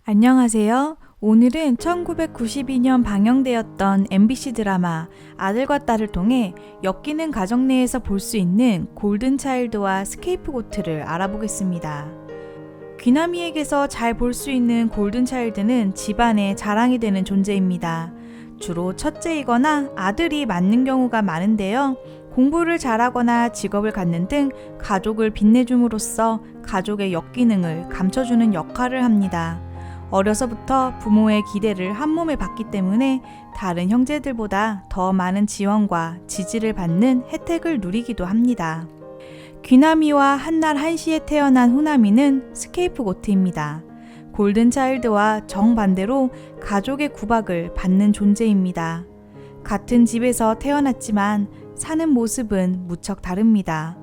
안녕하세요. 오늘은 1992년 방영되었던 MBC 드라마 아들과 딸을 통해 엮이는 가정 내에서 볼 수 있는 골든차일드와 스케이프고트를 알아보겠습니다. 귀남이에게서 잘 볼 수 있는 골든차일드는 집안의 자랑이 되는 존재입니다. 주로 첫째이거나 아들이 맞는 경우가 많은데요. 공부를 잘하거나 직업을 갖는 등 가족을 빛내줌으로써 가족의 역기능을 감춰주는 역할을 합니다. 어려서부터 부모의 기대를 한몸에 받기 때문에 다른 형제들보다 더 많은 지원과 지지를 받는 혜택을 누리기도 합니다. 귀남이와 한날 한시에 태어난 후남이는 스케이프고트입니다. 골든차일드와 정반대로 가족의 구박을 받는 존재입니다. 같은 집에서 태어났지만 사는 모습은 무척 다릅니다.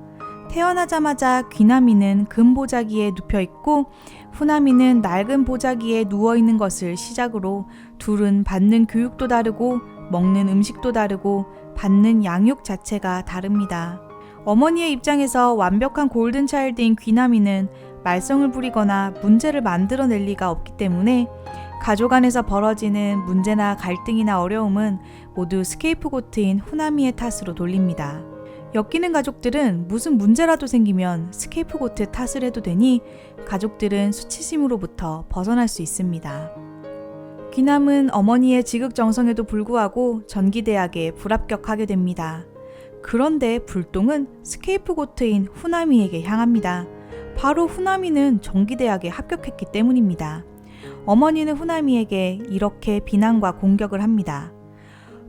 태어나자마자 귀남이는 금보자기에 눕혀있고 후남이는 낡은 보자기에 누워있는 것을 시작으로 둘은 받는 교육도 다르고 먹는 음식도 다르고 받는 양육 자체가 다릅니다. 어머니의 입장에서 완벽한 골든차일드인 귀남이는 말썽을 부리거나 문제를 만들어낼 리가 없기 때문에 가족 안에서 벌어지는 문제나 갈등이나 어려움은 모두 스케이프고트인 후남이의 탓으로 돌립니다. 엮이는 가족들은 무슨 문제라도 생기면 스케이프고트 탓을 해도 되니 가족들은 수치심으로부터 벗어날 수 있습니다. 귀남은 어머니의 지극정성에도 불구하고 전기대학에 불합격하게 됩니다. 그런데 불똥은 스케이프고트인 후남이에게 향합니다. 바로 후남이는 전기대학에 합격했기 때문입니다. 어머니는 후남이에게 이렇게 비난과 공격을 합니다.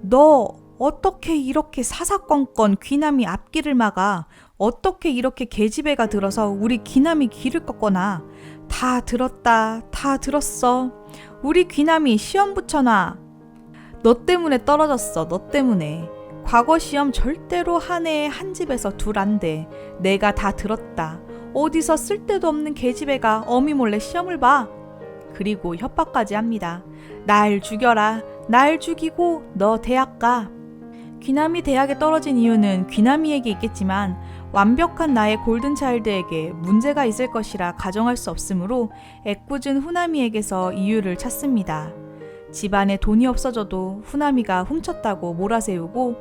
너 어떻게 이렇게 사사건건 귀남이 앞길을 막아? 어떻게 이렇게 계집애가 들어서 우리 귀남이 길을 꺾거나? 다 들었다, 다 들었어. 우리 귀남이 시험 붙여놔. 너 때문에 떨어졌어, 너 때문에. 과거 시험 절대로 한 해에 한 집에서 둘 안 돼. 내가 다 들었다. 어디서 쓸데도 없는 계집애가 어미 몰래 시험을 봐. 그리고 협박까지 합니다. 날 죽여라. 날 죽이고 너 대학 가. 귀남이 대학에 떨어진 이유는 귀남이에게 있겠지만 완벽한 나의 골든차일드에게 문제가 있을 것이라 가정할 수 없으므로 애꿎은 후남이에게서 이유를 찾습니다. 집안에 돈이 없어져도 후남이가 훔쳤다고 몰아세우고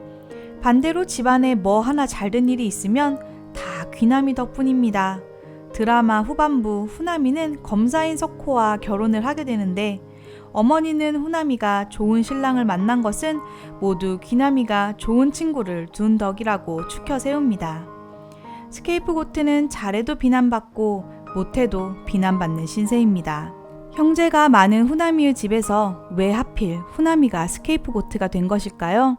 반대로 집안에 뭐 하나 잘된 일이 있으면 다 귀남이 덕분입니다. 드라마 후반부 후남이는 검사인 석호와 결혼을 하게 되는데 어머니는 후남이가 좋은 신랑을 만난 것은 모두 귀남이가 좋은 친구를 둔 덕이라고 추켜 세웁니다. 스케이프고트는 잘해도 비난받고 못해도 비난받는 신세입니다. 형제가 많은 후남이의 집에서 왜 하필 후남이가 스케이프고트가 된 것일까요?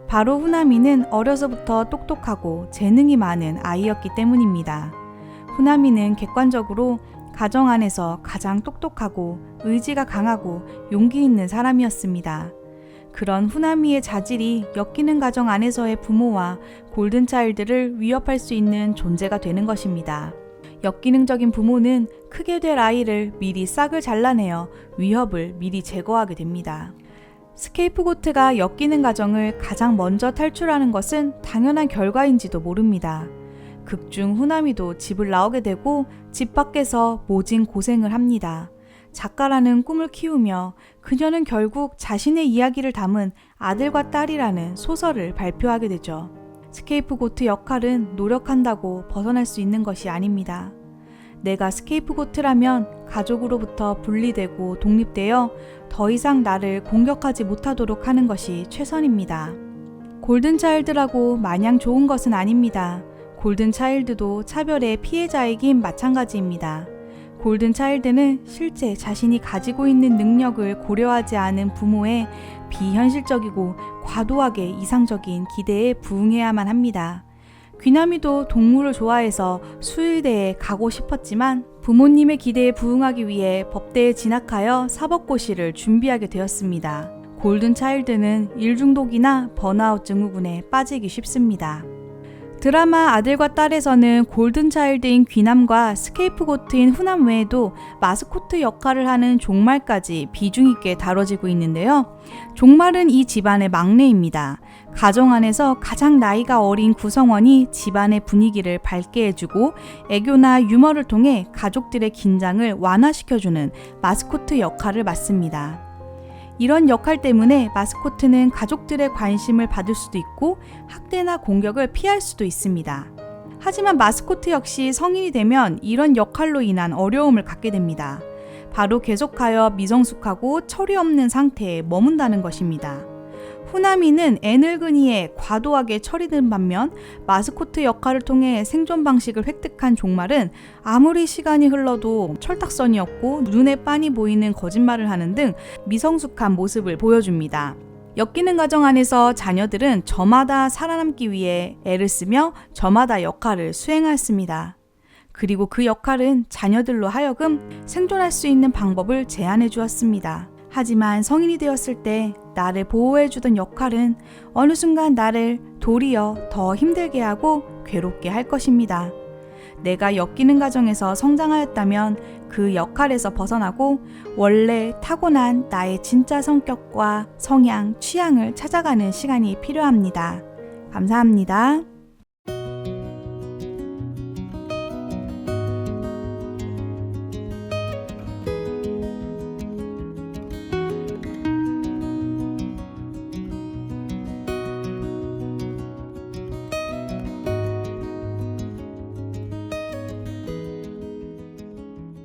바로 후남이는 어려서부터 똑똑하고 재능이 많은 아이였기 때문입니다. 후남이는 객관적으로 가정 안에서 가장 똑똑하고 의지가 강하고 용기 있는 사람이었습니다. 그런 후남이의 자질이 엮이는 가정 안에서의 부모와 골든차일드를 위협할 수 있는 존재가 되는 것입니다. 역기능적인 부모는 크게 될 아이를 미리 싹을 잘라내어 위협을 미리 제거하게 됩니다. 스케이프고트가 엮이는 가정을 가장 먼저 탈출하는 것은 당연한 결과인지도 모릅니다. 극중 후남이도 집을 나오게 되고 집 밖에서 모진 고생을 합니다. 작가라는 꿈을 키우며 그녀는 결국 자신의 이야기를 담은 아들과 딸이라는 소설을 발표하게 되죠. 스케이프고트 역할은 노력한다고 벗어날 수 있는 것이 아닙니다. 내가 스케이프고트라면 가족으로부터 분리되고 독립되어 더 이상 나를 공격하지 못하도록 하는 것이 최선입니다. 골든차일드라고 마냥 좋은 것은 아닙니다. 골든차일드도 차별의 피해자이긴 마찬가지입니다. 골든차일드는 실제 자신이 가지고 있는 능력을 고려하지 않은 부모의 비현실적이고 과도하게 이상적인 기대에 부응해야만 합니다. 귀남이도 동물을 좋아해서 수의대에 가고 싶었지만 부모님의 기대에 부응하기 위해 법대에 진학하여 사법고시를 준비하게 되었습니다. 골든차일드는 일중독이나 번아웃 증후군에 빠지기 쉽습니다. 드라마 아들과 딸에서는 골든차일드인 귀남과 스케이프고트인 후남 외에도 마스코트 역할을 하는 종말까지 비중 있게 다뤄지고 있는데요. 종말은 이 집안의 막내입니다. 가정 안에서 가장 나이가 어린 구성원이 집안의 분위기를 밝게 해주고 애교나 유머를 통해 가족들의 긴장을 완화시켜주는 마스코트 역할을 맡습니다. 이런 역할 때문에 마스코트는 가족들의 관심을 받을 수도 있고 학대나 공격을 피할 수도 있습니다. 하지만 마스코트 역시 성인이 되면 이런 역할로 인한 어려움을 갖게 됩니다. 바로 계속하여 미성숙하고 철이 없는 상태에 머문다는 것입니다. 후나미는 애늙은이에 과도하게 철이 든 반면 마스코트 역할을 통해 생존 방식을 획득한 종말은 아무리 시간이 흘러도 철딱선이었고 눈에 빤히 보이는 거짓말을 하는 등 미성숙한 모습을 보여줍니다. 엮이는 가정 안에서 자녀들은 저마다 살아남기 위해 애를 쓰며 저마다 역할을 수행하였습니다. 그리고 그 역할은 자녀들로 하여금 생존할 수 있는 방법을 제안해 주었습니다. 하지만 성인이 되었을 때 나를 보호해주던 역할은 어느 순간 나를 도리어 더 힘들게 하고 괴롭게 할 것입니다. 내가 엮이는 가정에서 성장하였다면 그 역할에서 벗어나고 원래 타고난 나의 진짜 성격과 성향, 취향을 찾아가는 시간이 필요합니다. 감사합니다.